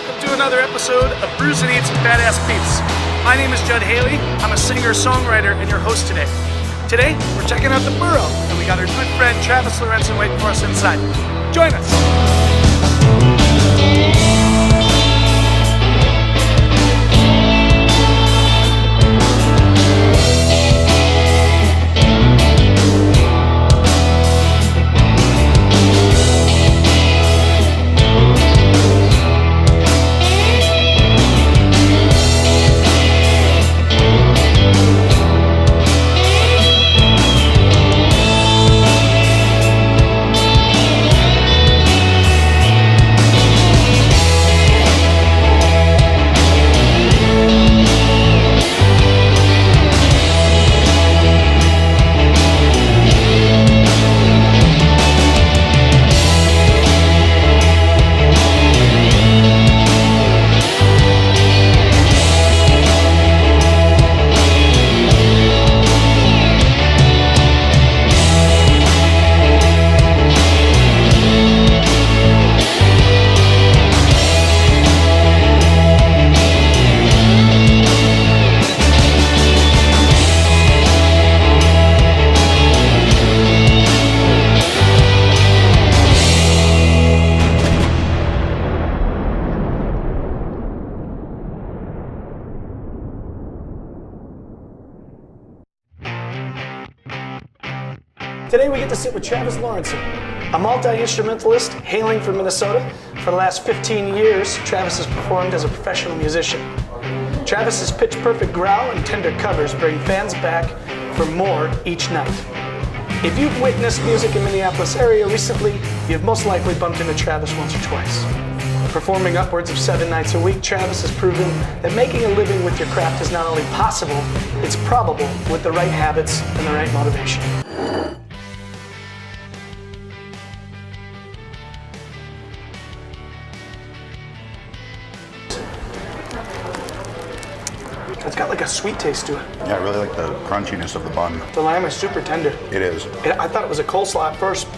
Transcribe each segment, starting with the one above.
welcome to another episode of Brews and Eats with Badass Peeps. My name is Judd Haley. I'm a singer-songwriter and your host today. Today, we're checking out the Borough, and we got our good friend Travis Lorentson waiting for us inside. Join us. Today we get to sit with Travis Lorentson, a multi-instrumentalist hailing from Minnesota. For the last 15 years, Travis has performed as a professional musician. Travis's pitch-perfect growl and tender covers bring fans back for more each night. If you've witnessed music in Minneapolis area recently, you've most likely bumped into Travis once or twice. Performing upwards of 7 nights a week, Travis has proven that making a living with your craft is not only possible, it's probable with the right habits and the right motivation. It's got like a sweet taste to it. Yeah, I really like the crunchiness of the bun. The lamb is super tender. It is. I thought it was a coleslaw at first.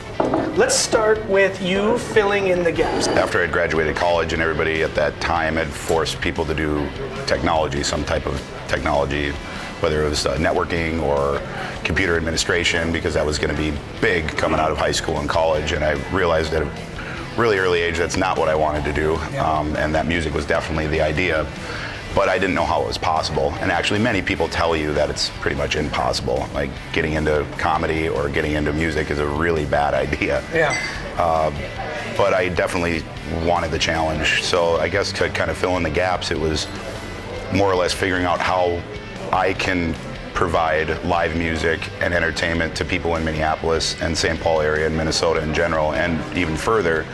Let's start with you filling in the gaps. After I'd graduated college and everybody at that time had forced people to do technology, some type of technology, whether it was networking or computer administration, because that was going to be big coming out of high school and college, and I realized at a really early age that's not what I wanted to do, and that music was definitely the idea. But I didn't know how it was possible. And actually many people tell you that it's pretty much impossible. Like getting into comedy or getting into music is a really bad idea. Yeah. But I definitely wanted the challenge. So I guess to kind of fill in the gaps, it was more or less figuring out how I can provide live music and entertainment to people in Minneapolis and St. Paul area and Minnesota in general, and even further,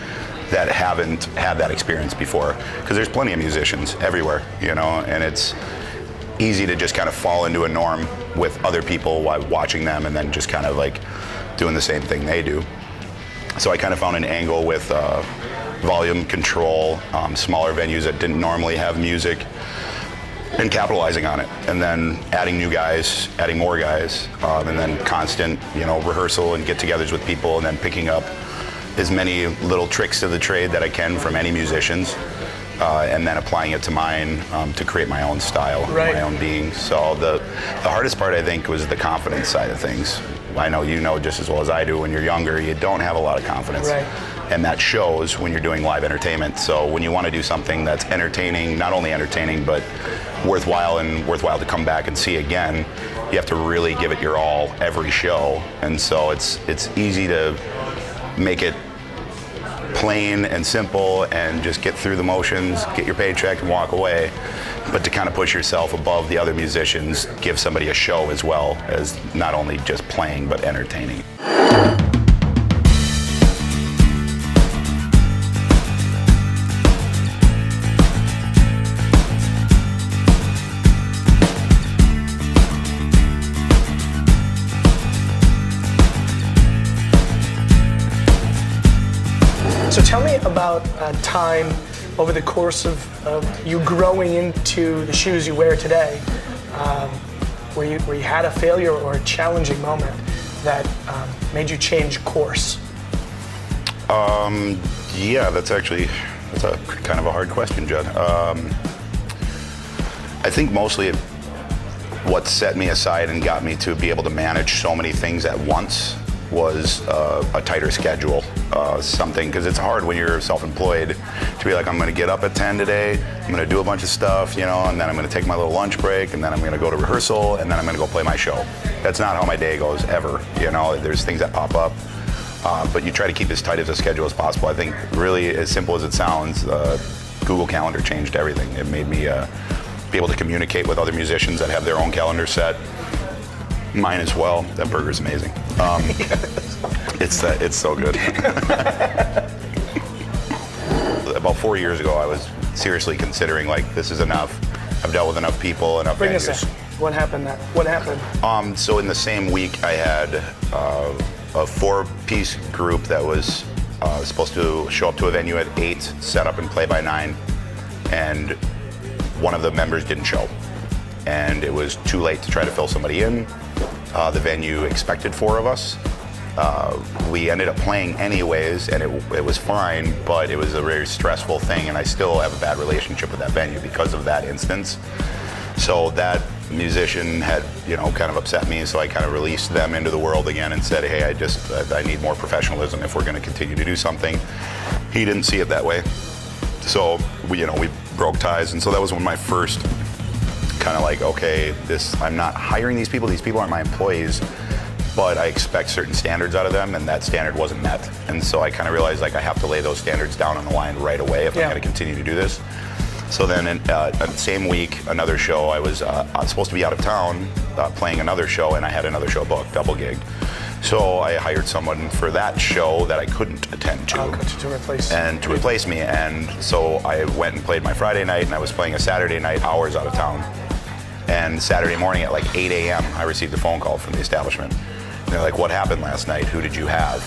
that haven't had that experience before. Because there's plenty of musicians everywhere, you know, and it's easy to just kind of fall into a norm with other people while watching them and then just kind of like doing the same thing they do. So I kind of found an angle with volume control, smaller venues that didn't normally have music, and capitalizing on it, and then adding new guys, adding more guys, and then constant, you know, rehearsal and get-togethers with people, and then picking up as many little tricks of the trade that I can from any musicians, and then applying it to mine to create my own style, my own being. So the hardest part, I think, was the confidence side of things. I know you know just as well as I do, when you're younger, you don't have a lot of confidence. And that shows when you're doing live entertainment. So when you want to do something that's entertaining, not only entertaining, but worthwhile to come back and see again, you have to really give it your all every show. And so it's easy to make it plain and simple and just get through the motions, get your paycheck and walk away. But to kind of push yourself above the other musicians, give somebody a show as well as not only just playing but entertaining. So tell me about a time over the course of you growing into the shoes you wear today, where you had a failure or a challenging moment that made you change course. Yeah, that's actually That's a kind of a hard question, Judd. I think mostly what set me aside and got me to be able to manage so many things at once was a tighter schedule. Something, because it's hard when you're self-employed to be like, I'm going to get up at 10 today, I'm going to do a bunch of stuff, you know, and then I'm going to take my little lunch break, and then I'm going to go to rehearsal, and then I'm going to go play my show. That's not how my day goes ever, you know. There's things that pop up, but you try to keep as tight as a schedule as possible. I think really, as simple as it sounds, Google Calendar changed everything. It made me be able to communicate with other musicians that have their own calendar set. Mine as well. That burger's amazing. It's so good. About 4 years ago, I was seriously considering, like, this is enough. I've dealt with enough people, enough Bring venues. us in. What happened? So in the same week, I had a 4-piece group that was supposed to show up to a venue at 8, set up and play by 9, and one of the members didn't show. And it was too late to try to fill somebody in. The venue expected 4 of us. We ended up playing anyways, and it was fine, but it was a very stressful thing, and I still have a bad relationship with that venue because of that instance. So that musician had, you know, kind of upset me, so I kind of released them into the world again and said, hey, I need more professionalism if we're going to continue to do something. He didn't see it that way. So we broke ties, and so that was when my first kind of like, okay, I'm not hiring these people aren't my employees, but I expect certain standards out of them, and that standard wasn't met. And so I kind of realized, like, I have to lay those standards down on the line right away if I'm going to continue to do this. So then in the same week, another show, I was supposed to be out of town playing another show, and I had another show booked, double gigged. So I hired someone for that show that I couldn't attend to. To replace me. And so I went and played my Friday night, and I was playing a Saturday night, hours out of town. And Saturday morning at like 8 a.m., I received a phone call from the establishment. And they're like, what happened last night? Who did you have?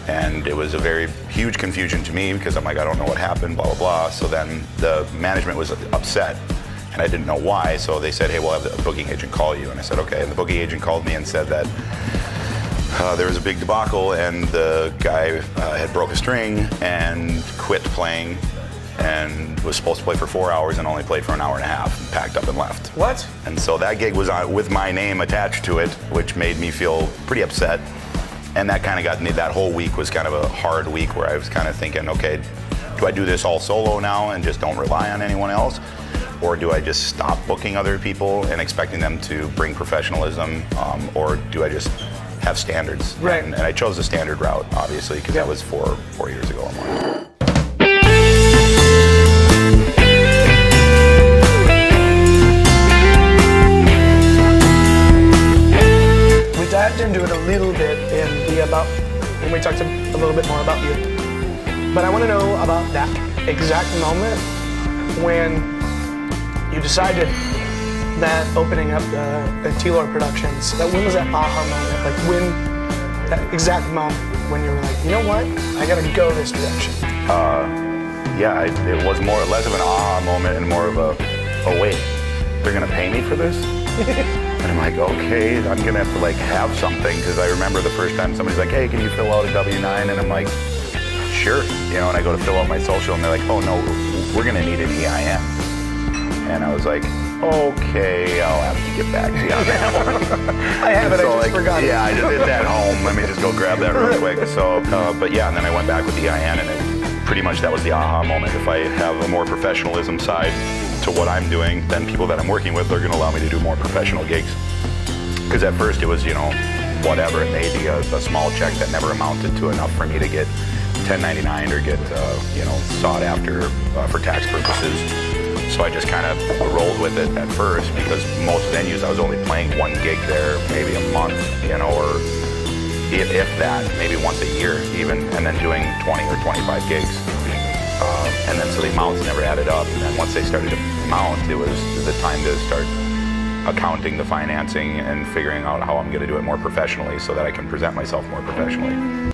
And it was a very huge confusion to me because I'm like, I don't know what happened, blah, blah, blah. So then the management was upset, and I didn't know why. So they said, hey, we'll have the booking agent call you. And I said, okay. And the booking agent called me and said that there was a big debacle, and the guy had broke a string and quit playing, and was supposed to play for 4 hours and only played for an hour and a half, and packed up and left. What? And so that gig was on with my name attached to it, which made me feel pretty upset. And that kind of got me, that whole week was kind of a hard week where I was kind of thinking, okay, do I do this all solo now and just don't rely on anyone else? Or do I just stop booking other people and expecting them to bring professionalism? Or do I just have standards? Right. And I chose the standard route, obviously, because that was four years ago or more. We dived into it a little bit when we talked a little bit more about you. But I want to know about that exact moment when you decided that opening up the T-Lore Productions, when was that aha moment? Like that exact moment when you were like, you know what, I gotta go this direction. It was more or less of an aha moment and more of a, oh wait, they're gonna pay me for this? And I'm like, okay, I'm gonna have to have something, because I remember the first time somebody's like, hey, can you fill out a W-9? And I'm like, sure, and I go to fill out my social, and they're like, oh no, we're gonna need an EIN. And I was like, okay, I'll have to get back to you on that one. I have it, so I just forgot it. Yeah, I just did that at home. Let me just go grab that real quick. So, but yeah, and then I went back with the EIN, and pretty much that was the aha moment. If I have a more professionalism side to what I'm doing, then people that I'm working with are gonna allow me to do more professional gigs. Because at first it was, whatever, it may be a small check that never amounted to enough for me to get 1099 or get, sought after for tax purposes. So I just kind of rolled with it at first, because most venues I was only playing one gig there, maybe a month, or if that, maybe once a year even, and then doing 20 or 25 gigs. And then so the amounts never added up. And then once they started to mount, it was the time to start accounting the financing and figuring out how I'm going to do it more professionally so that I can present myself more professionally.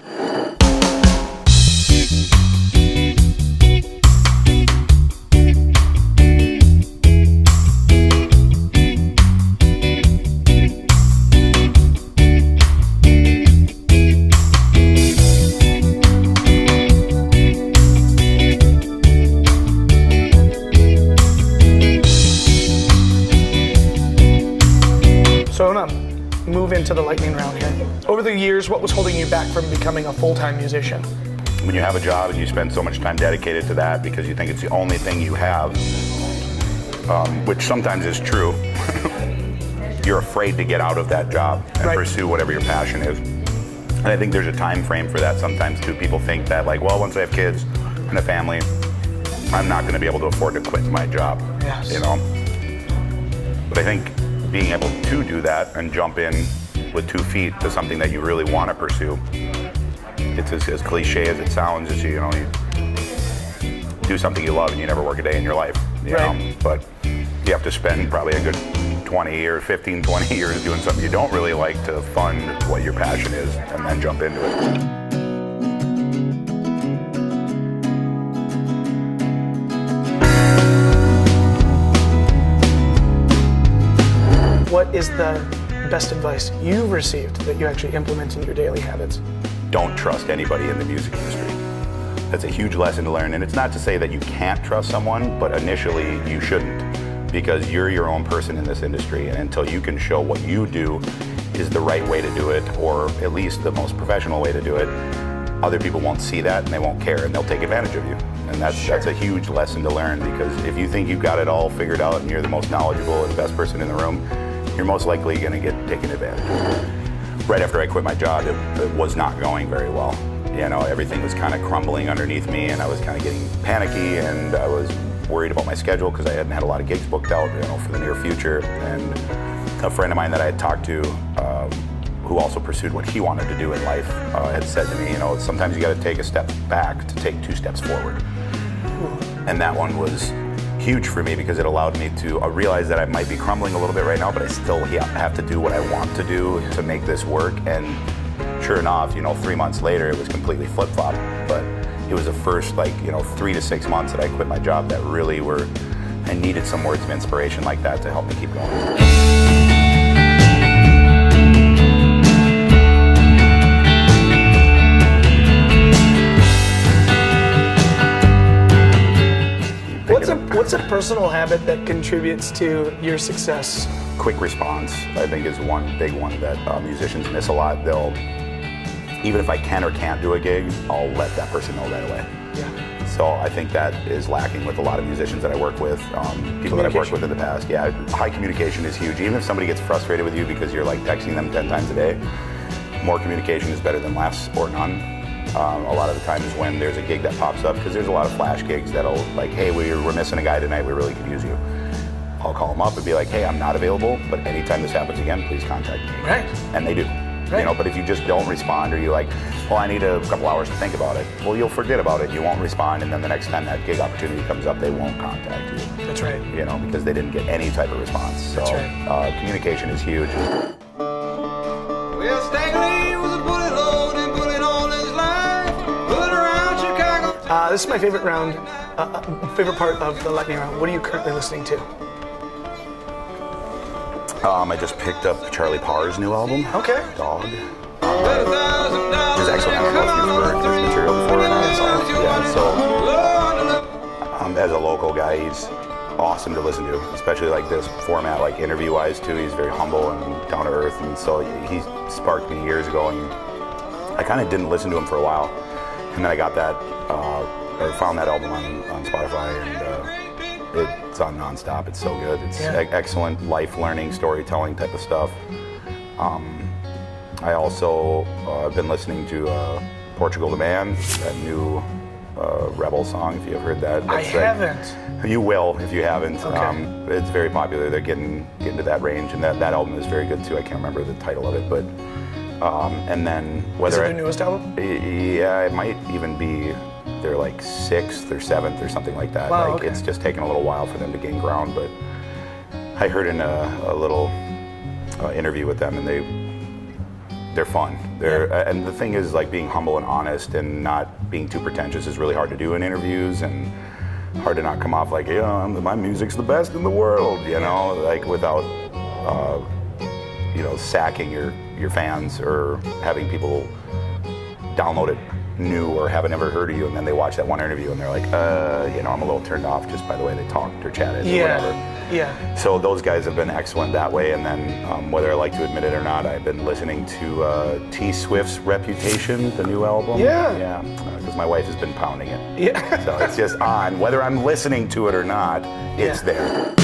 move into the lightning round here. Over the years, what was holding you back from becoming a full-time musician? When you have a job and you spend so much time dedicated to that because you think it's the only thing you have, which sometimes is true, you're afraid to get out of that job and pursue whatever your passion is. And I think there's a time frame for that sometimes too. People think that like, well, once I have kids and a family, I'm not going to be able to afford to quit my job, you know? But I think being able to do that and jump in with 2 feet to something that you really want to pursue, it's as cliche as it sounds, is you do something you love and you never work a day in your life, you know? But you have to spend probably a good 20 or 15, 20 years doing something you don't really like to fund what your passion is and then jump into it. What is the best advice you've received that you actually implement in your daily habits? Don't trust anybody in the music industry. That's a huge lesson to learn, and it's not to say that you can't trust someone, but initially you shouldn't, because you're your own person in this industry, and until you can show what you do is the right way to do it, or at least the most professional way to do it, other people won't see that and they won't care and they'll take advantage of you. And that's a huge lesson to learn, because if you think you've got it all figured out and you're the most knowledgeable and the best person in the room, you're most likely going to get taken advantage of. Right after I quit my job, it was not going very well. You know, everything was kind of crumbling underneath me, and I was kind of getting panicky, and I was worried about my schedule because I hadn't had a lot of gigs booked out, you know, for the near future. And a friend of mine that I had talked to, who also pursued what he wanted to do in life, had said to me, you know, sometimes you got to take a step back to take 2 steps forward. And that one was huge for me because it allowed me to realize that I might be crumbling a little bit right now, but I still have to do what I want to do to make this work. And sure enough, you know, 3 months later, it was completely flip-flop. But it was the first, 3 to 6 months that I quit my job that really I needed some words of inspiration like that to help me keep going. What's a personal habit that contributes to your success? Quick response, I think, is one big one that musicians miss a lot. Even if I can or can't do a gig, I'll let that person know right away. Yeah. So I think that is lacking with a lot of musicians that I work with, people that I've worked with in the past. Yeah, high communication is huge. Even if somebody gets frustrated with you because you're texting them 10 times a day, more communication is better than less or none. A lot of the times when there's a gig that pops up, because there's a lot of flash gigs that'll hey, we're missing a guy tonight, we really could use you. I'll call them up and be like, hey, I'm not available, but anytime this happens again, please contact me. Right. And they do. Right. You know, but if you just don't respond, or you're like, well, I need a couple hours to think about it, well, you'll forget about it, you won't respond, and then the next time that gig opportunity comes up, they won't contact you. That's right. You know, because they didn't get any type of response. So that's right. Communication is huge. Well, Stanley was a bullet load and bullet on his life. Bullet around Chicago. This is my favorite round, favorite part of the lightning round. What are you currently listening to? I just picked up Charlie Parr's new album. Okay. Dog. Which is excellent. I don't know if you've heard his material before or not. As a local guy, he's awesome to listen to, especially like this format, like interview-wise too. He's very humble and down to earth, and so he sparked me years ago, and I kind of didn't listen to him for a while, and then I got that, or found that album on Spotify, and it's on nonstop. It's so good. It's excellent life learning, storytelling type of stuff. I also have been listening to Portugal the Man, that new Rebel song, if you've heard that. I haven't. You will if you haven't. Okay. It's very popular. They're getting to that range, and that album is very good too. I can't remember the title of it, but and then whether is it their newest album? Yeah, it might even be their 6th or 7th or something like that. Wow, okay. It's just taken a little while for them to gain ground, but I heard in a little interview with them, and they're fun. And the thing is, being humble and honest and not being too pretentious is really hard to do in interviews, and hard to not come off like, my music's the best in the world, you know, without, sacking your fans or having people download it new or haven't ever heard of you, and then they watch that one interview and they're like, I'm a little turned off just by the way they talked or chatted or whatever. Yeah. So those guys have been excellent that way, and then whether I like to admit it or not, I've been listening to T Swift's Reputation, the new album. Yeah. Because my wife has been pounding it. Yeah. So it's just on, whether I'm listening to it or not, it's there.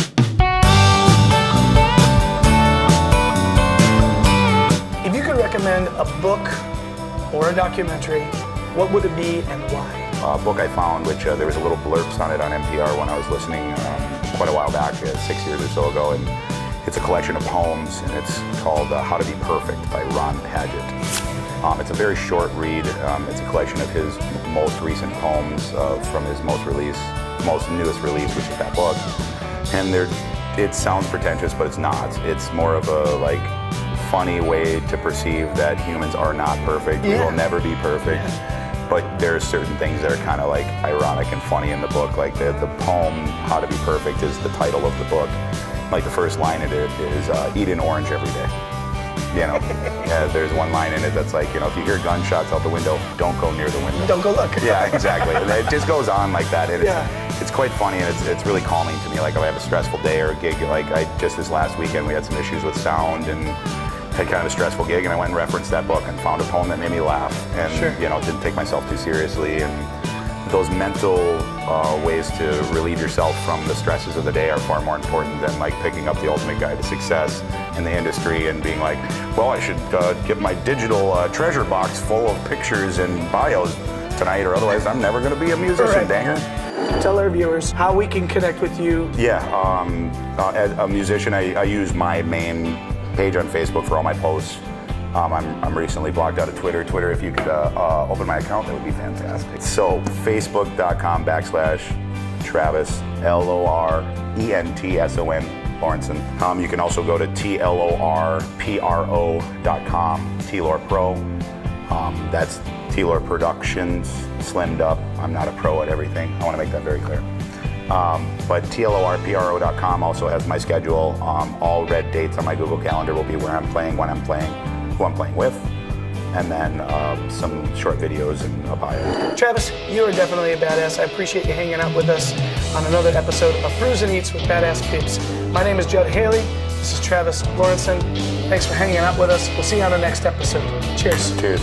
If you could recommend a book or a documentary, what would it be and why? A book I found, which there was a little blurbs on it on NPR when I was listening quite a while back, 6 years or so ago, and it's a collection of poems, and it's called How to Be Perfect by Ron Padgett. It's a very short read. It's a collection of his most recent poems from his most newest release, which is that book. And it sounds pretentious, but it's not. It's more of a funny way to perceive that humans are not perfect. We will never be perfect. But there's certain things that are kind of ironic and funny in the book. Like the poem How to Be Perfect is the title of the book. Like the first line in it is eat an orange every day. There's one line in it that's if you hear gunshots out the window, don't go near the window. Don't go look. Yeah, exactly. And it just goes on like that. And it's quite funny, and it's really calming to me. Like if I have a stressful day or a gig, just this last weekend we had some issues with sound and had kind of a stressful gig, and I went and referenced that book and found a poem that made me laugh, and didn't take myself too seriously. And those mental ways to relieve yourself from the stresses of the day are far more important than picking up the ultimate guide to success in the industry and being I should get my digital treasure box full of pictures and bios tonight, or otherwise I'm never going to be a musician, danger. Tell our viewers how we can connect with you. Yeah, as a musician, I use my main page on Facebook for all my posts. I'm recently blocked out of Twitter. Twitter, if you could open my account, that would be fantastic. So facebook.com/Travis, LORENTSON, Lorentson. You can also go to TLORPRO.com, TLOR Pro. That's TLOR Productions, slimmed up. I'm not a pro at everything. I want to make that very clear. But TLORPRO.com also has my schedule. All red dates on my Google Calendar will be where I'm playing, when I'm playing, who I'm playing with, and then some short videos and a bio. Travis, you are definitely a badass. I appreciate you hanging out with us on another episode of Brews and Eats with Badass Peeps. My name is Judd Haley. This is Travis Lorentson. Thanks for hanging out with us. We'll see you on the next episode. Cheers. Cheers.